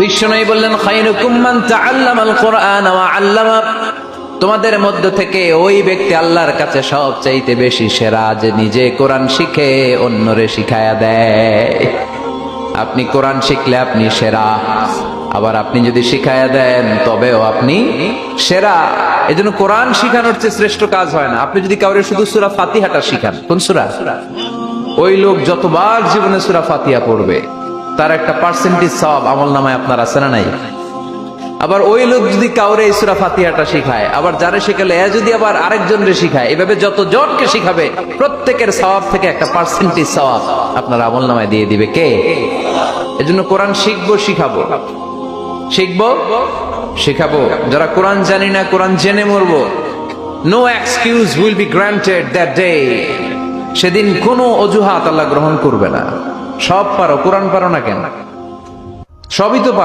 বিশ্বনবী বললেন, খায়রুকুম মান তাআল্লামাল কুরআন ওয়া আল্লামা। তোমাদের মধ্য থেকে ওই ব্যক্তি আল্লাহর কাছে সবচাইতে বেশি সেরা, যে নিজে কোরআন শিখে অন্যরে শিখায়া দেয়। আপনি কোরআন শিখলে আপনি সেরা, আবার আপনি যদি শিখায়া দেন তবেও আপনি সেরা। এজন্য কোরআন শিখানোর চেয়ে শ্রেষ্ঠ কাজ হয় না। আপনি যদি কাউরে শুধু সূরা ফাতিহাটা শিখান, কোন সূরা, ওই লোক যতবার জীবনে সূরা ফাতিহা পড়বে তার একটা পার্সেন্টেজ সওয়াব আমলনামায় আপনার আছে না নাই? আবার ওই লোক যদি কাউরে এই সূরা ফাতিহাটা শিখায়, আবার যারে শিখালে এ যদি আবার আরেকজনরে শিখায়, এভাবে যত জনকে শিখাবে প্রত্যেকের সওয়াব থেকে একটা পার্সেন্টেজ সওয়াব আপনার আমলনামায় দিয়ে দিবে কে? এজন্য কোরআন শিখবো, শিখাবো, শিখবো, শিখাবো। যারা কোরআন জানি না, কোরআন জেনে মরবো। No excuse will be granted that day. সেদিন কোনো অজুহাত আল্লাহ গ্রহণ করবে না। সব পারো, কোরআন পারো না কেন? সবই তো পারো।